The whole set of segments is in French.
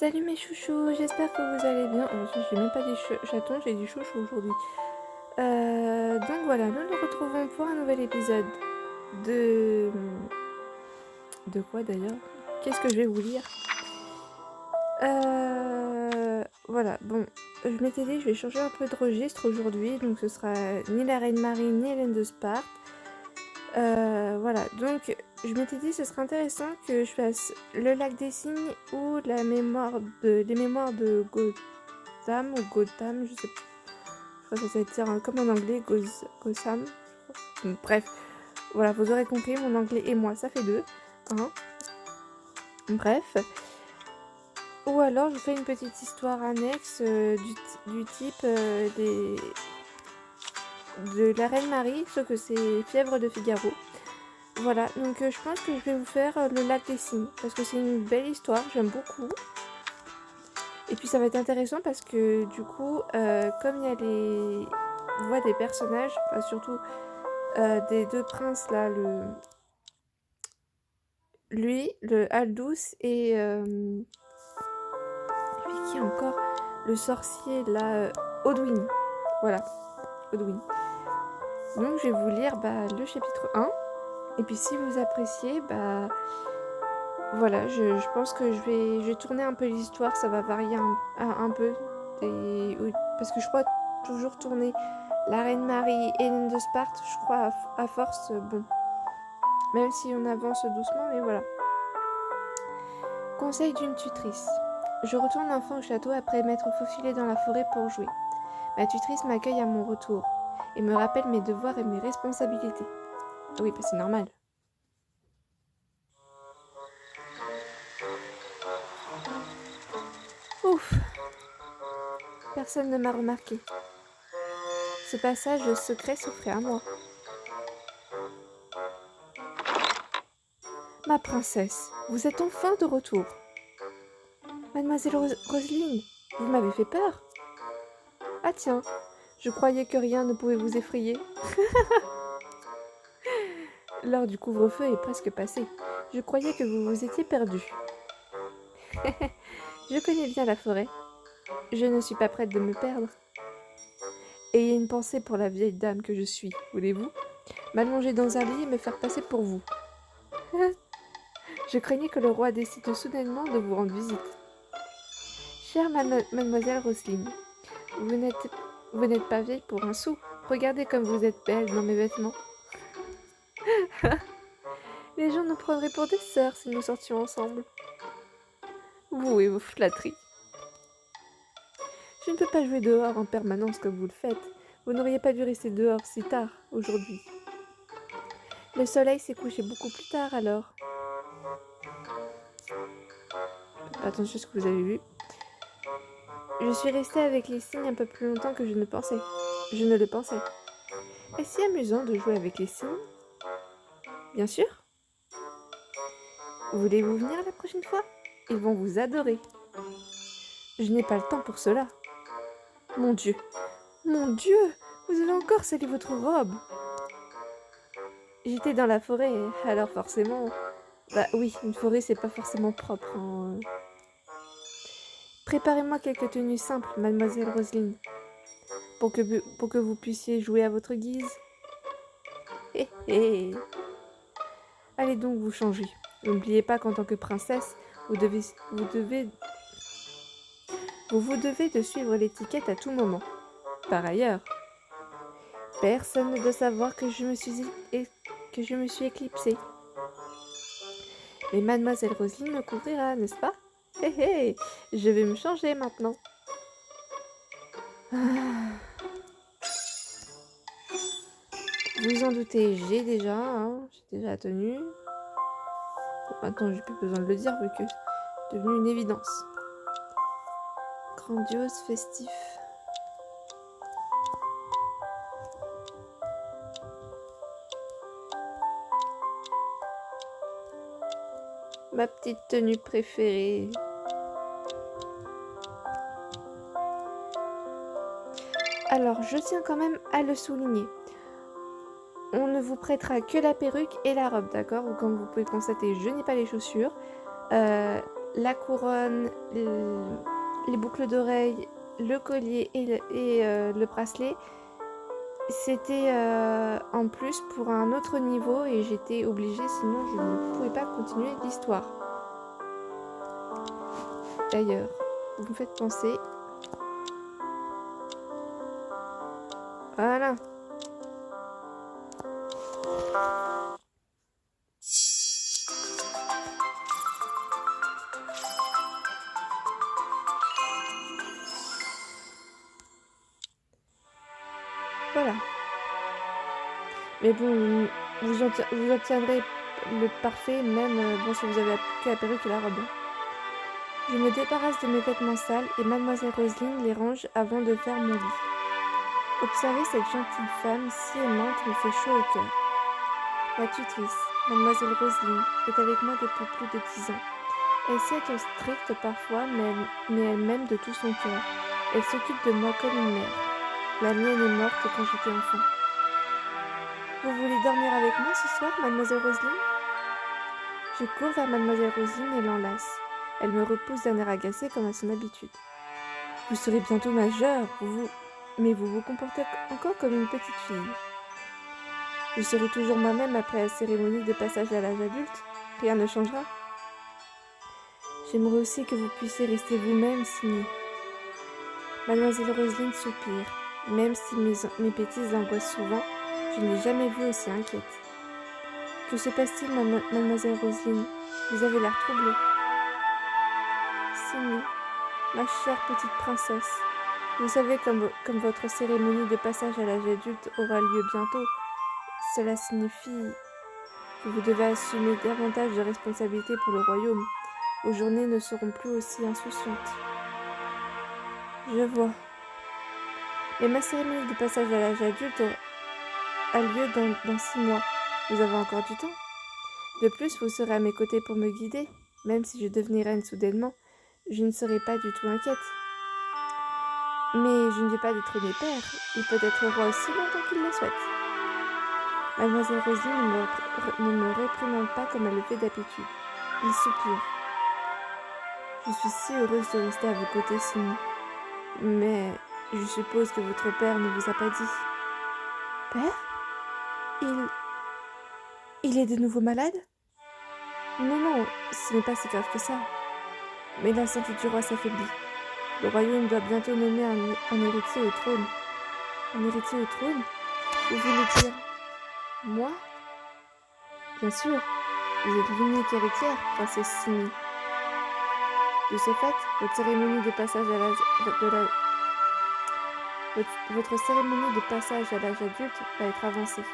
Salut mes chouchous, j'espère que vous allez bien. J'ai même pas dit chaton, j'ai dit chouchou aujourd'hui. Donc voilà, nous nous retrouvons pour un nouvel épisode de... De quoi d'ailleurs? Qu'est-ce que je vais vous lire? Voilà, bon, je m'étais dit je vais changer un peu de registre aujourd'hui, donc ce sera ni la Reine Marie ni Hélène de Sparte. Voilà, donc je m'étais dit ce serait intéressant que je fasse le lac des cygnes ou les mémoires de Gotham ou Gotham, je sais pas. Je crois que ça va être comme en anglais, Gotham. Bref, voilà, vous aurez compris, mon anglais et moi, ça fait deux. Hein. Bref. Ou alors je fais une petite histoire annexe du type de la Reine Marie, sauf que c'est Fièvre de Figaro. Voilà, donc je pense que je vais vous faire le lac des cygnes, parce que c'est une belle histoire, j'aime beaucoup. Et puis ça va être intéressant parce que du coup, comme il y a les voix des personnages, surtout des deux princes là, le Aldous et puis qui encore le sorcier là, Odwin. Voilà, Odwin. Donc je vais vous lire le chapitre 1. Et puis si vous appréciez, voilà, je pense que je vais tourner un peu l'histoire, ça va varier un peu. Parce que je crois toujours tourner la Reine Marie et Hélène de Sparte, je crois à force, bon. Même si on avance doucement, mais voilà. Conseil d'une tutrice. Je retourne enfin au château après m'être faufilée dans la forêt pour jouer. Ma tutrice m'accueille à mon retour et me rappelle mes devoirs et mes responsabilités. Oui, c'est normal. Ouf! Personne ne m'a remarqué. Ce passage secret s'offrait à moi. Ma princesse, vous êtes enfin de retour. Mademoiselle Roseline, vous m'avez fait peur. Ah tiens, je croyais que rien ne pouvait vous effrayer. L'heure du couvre-feu est presque passée. Je croyais que vous vous étiez perdu. Je connais bien la forêt. Je ne suis pas prête de me perdre. Ayez une pensée pour la vieille dame que je suis, voulez-vous? M'allonger dans un lit et me faire passer pour vous. Je craignais que le roi décide soudainement de vous rendre visite. Chère mademoiselle Roseline, vous n'êtes pas vieille pour un sou. Regardez comme vous êtes belle dans mes vêtements. Les gens nous prendraient pour des sœurs si nous sortions ensemble. Vous et vos flatteries. Je ne peux pas jouer dehors en permanence comme vous le faites. Vous n'auriez pas dû rester dehors si tard, aujourd'hui. Le soleil s'est couché beaucoup plus tard, alors. Attention à ce que vous avez vu. Je suis restée avec les cygnes un peu plus longtemps que je ne le pensais. Est-ce si amusant de jouer avec les cygnes? Bien sûr. Voulez-vous venir la prochaine fois? Ils vont vous adorer. Je n'ai pas le temps pour cela. Mon Dieu, vous avez encore sali votre robe. J'étais dans la forêt, alors forcément... oui, une forêt c'est pas forcément propre. Hein. Préparez-moi quelques tenues simples, mademoiselle Roseline, pour que vous puissiez jouer à votre guise. Hé hé. Allez donc vous changer. N'oubliez pas qu'en tant que princesse, vous devez de suivre l'étiquette à tout moment. Par ailleurs, personne ne doit savoir que je me suis éclipsée. Mais mademoiselle Roseline me couvrira, n'est-ce pas? Hé hé, je vais me changer maintenant. Vous en doutez, j'ai déjà la tenue. Bon, maintenant, j'ai plus besoin de le dire vu que c'est devenu une évidence. Grandiose, festif. Ma petite tenue préférée. Alors, je tiens quand même à le souligner. On ne vous prêtera que la perruque et la robe, d'accord? Comme vous pouvez constater, je n'ai pas les chaussures. la couronne, les boucles d'oreilles, le collier et le bracelet, c'était en plus pour un autre niveau et j'étais obligée, sinon je ne pouvais pas continuer l'histoire. D'ailleurs, vous me faites penser. Voilà. Voilà. Mais bon, vous obtiendrez le parfait, même bon, si vous avez que la perruque et la robe. Je me débarrasse de mes vêtements sales et Mademoiselle Roselyne les range avant de faire mon lit. Observer cette gentille femme si aimante me fait chaud au cœur. La tutrice, Mademoiselle Roselyne, est avec moi depuis plus de 10 ans. Elle sait être stricte parfois, mais elle m'aime de tout son cœur. Elle s'occupe de moi comme une mère. La mienne est morte quand j'étais enfant. Vous voulez dormir avec moi ce soir, Mademoiselle Roselyne ? Je cours vers Mademoiselle Roselyne et l'enlace. Elle me repousse d'un air agacé comme à son habitude. Vous serez bientôt majeure, mais vous vous comportez encore comme une petite fille. Je serai toujours moi-même après la cérémonie de passage à l'âge adulte. Rien ne changera. J'aimerais aussi que vous puissiez rester vous-même, Simi. Mademoiselle Roselyne soupire. Même si mes bêtises l'angoissent souvent, je ne l'ai jamais vue aussi inquiète. Que se passe-t-il, Mademoiselle Roselyne ? Vous avez l'air troublée. Simi, ma chère petite princesse, vous savez, comme votre cérémonie de passage à l'âge adulte aura lieu bientôt, cela signifie que vous devez assumer davantage de responsabilités pour le royaume. Vos journées ne seront plus aussi insouciantes. Je vois. Mais ma cérémonie de passage à l'âge adulte a lieu dans 6 mois. Vous avez encore du temps. De plus, vous serez à mes côtés pour me guider. Même si je devenais reine soudainement, je ne serai pas du tout inquiète. Mais je ne vais pas détrôner père. Il peut être roi aussi longtemps qu'il le souhaite. Mademoiselle Roselyne ne me réprimande pas comme elle le fait d'habitude. Il soupire. Je suis si heureuse de rester à vos côtés, Simi. Mais je suppose que votre père ne vous a pas dit. Père ? Il est de nouveau malade ? Non, ce n'est pas si grave que ça. Mais la santé du roi s'affaiblit. Le royaume doit bientôt nommer un héritier au trône. Un héritier au trône ? Vous voulez dire moi ? Bien sûr, vous êtes l'unique héritière, princesse Simi. De ce fait, votre cérémonie de passage à l'âge adulte va être avancée.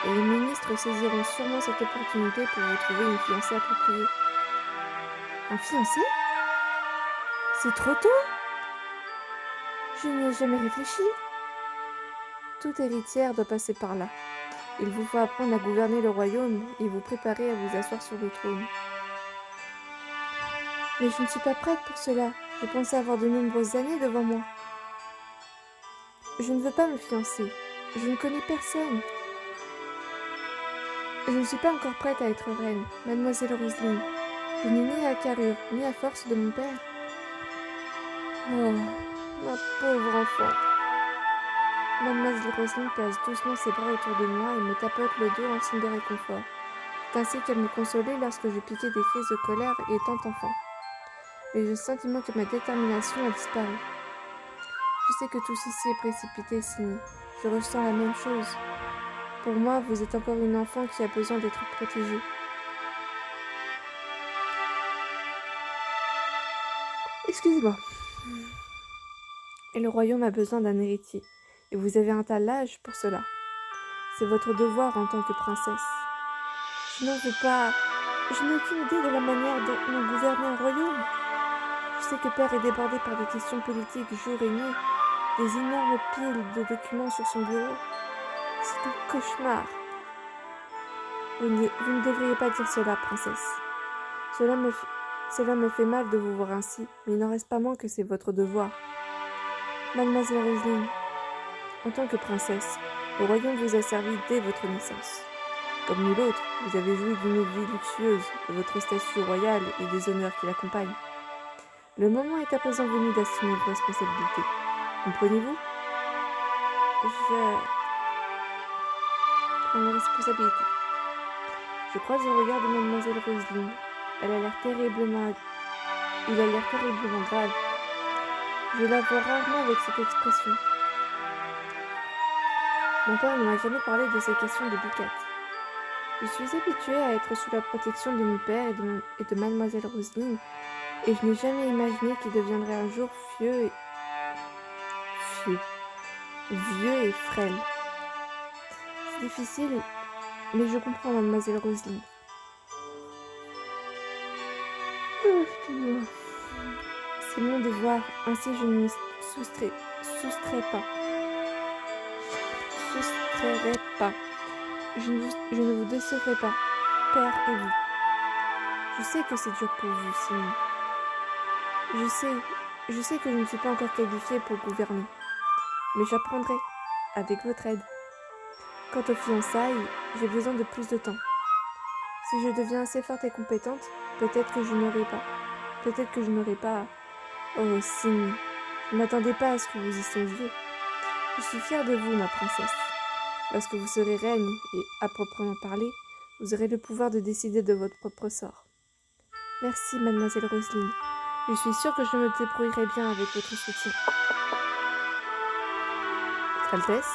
Et les ministres saisiront sûrement cette opportunité pour vous trouver une fiancée appropriée. Un fiancé ? C'est trop tôt ? Je n'y ai jamais réfléchi. Toute héritière doit passer par là. Il vous faut apprendre à gouverner le royaume et vous préparer à vous asseoir sur le trône. Mais je ne suis pas prête pour cela. Je pensais avoir de nombreuses années devant moi. Je ne veux pas me fiancer. Je ne connais personne. Je ne suis pas encore prête à être reine, Mademoiselle Roselyne. Je n'ai ni la carrure, ni la force de mon père. Oh, ma pauvre enfant. Mademoiselle Roselyne place doucement ses bras autour de moi et me tapote le dos en signe de réconfort. C'est ainsi qu'elle me consolait lorsque je piquais des crises de colère étant enfant. Mais j'ai le sentiment que ma détermination a disparu. Je sais que tout ceci est précipité, Simi. Je ressens la même chose. Pour moi, vous êtes encore une enfant qui a besoin d'être protégée. Excusez-moi. Et le royaume a besoin d'un héritier. Et vous avez un tel âge pour cela. C'est votre devoir en tant que princesse. Je n'en veux pas. Je n'ai aucune idée de la manière dont nous gouverner un royaume. Je sais que père est débordé par des questions politiques jour et nuit, des énormes piles de documents sur son bureau. C'est un cauchemar. Vous ne devriez pas dire cela, princesse. Cela me fait mal de vous voir ainsi, mais il n'en reste pas moins que c'est votre devoir. Mademoiselle Roselyne, en tant que princesse, le royaume vous a servi dès votre naissance. Comme nul autre, vous avez joui d'une vie luxueuse, de votre statut royal et des honneurs qui l'accompagnent. Le moment est à présent venu d'assumer vos responsabilités. Comprenez-vous? Je prends mes responsabilités. Je croise le regard de mademoiselle Roselyne. Il a l'air terriblement grave. Je la vois rarement avec cette expression. Mon père ne m'a jamais parlé de ces questions délicates. Je suis habituée à être sous la protection de mon père et de mademoiselle Roselyne, et je n'ai jamais imaginé qu'il deviendrait un jour vieux et frêle. C'est difficile, mais je comprends mademoiselle Roselyne. C'est mon devoir, ainsi je ne m'y soustrairai pas. Je ne vous décevrai pas, père et vous. Je sais que c'est dur pour vous, Simon. Je sais que je ne suis pas encore qualifiée pour gouverner, mais j'apprendrai, avec votre aide. Quant aux fiançailles, j'ai besoin de plus de temps. Si je deviens assez forte et compétente, peut-être que je n'aurai pas... Oh, Simon, ne m'attendez pas à ce que vous y songiez. Je suis fière de vous, ma princesse. Lorsque vous serez reine et, à proprement parler, vous aurez le pouvoir de décider de votre propre sort. Merci, mademoiselle Roselyne. Je suis sûre que je me débrouillerai bien avec votre soutien. Votre Altesse,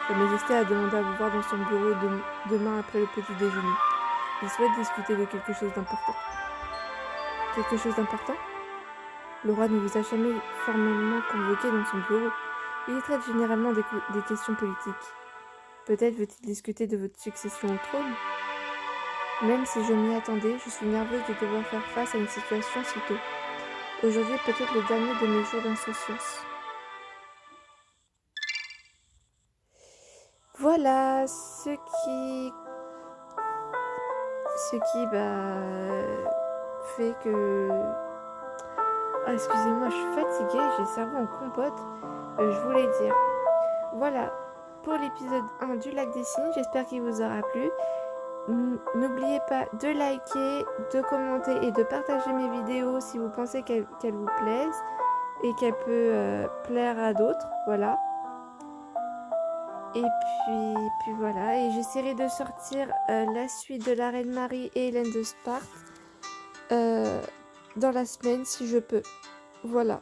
Sa Majesté a demandé à vous voir dans son bureau demain après le petit déjeuner. Il souhaite discuter de quelque chose d'important. Quelque chose d'important? Le roi ne vous a jamais formellement convoqué dans son bureau. Il y traite généralement des questions politiques. Peut-être veut-il discuter de votre succession au trône? Même si je m'y attendais, je suis nerveuse de devoir faire face à une situation si tôt. Aujourd'hui est peut-être le dernier de mes jours d'insouciance. Voilà ce qui fait que... Ah, excusez-moi, je suis fatiguée, j'ai le cerveau en compote. Je voulais dire... Voilà, pour l'épisode 1 du Lac des Cygnes, j'espère qu'il vous aura plu. N'oubliez pas de liker, de commenter et de partager mes vidéos si vous pensez qu'elles vous plaisent et qu'elles peuvent plaire à d'autres, voilà. Et puis voilà, et j'essaierai de sortir la suite de la Reine Marie et Hélène de Sparte dans la semaine si je peux. Voilà.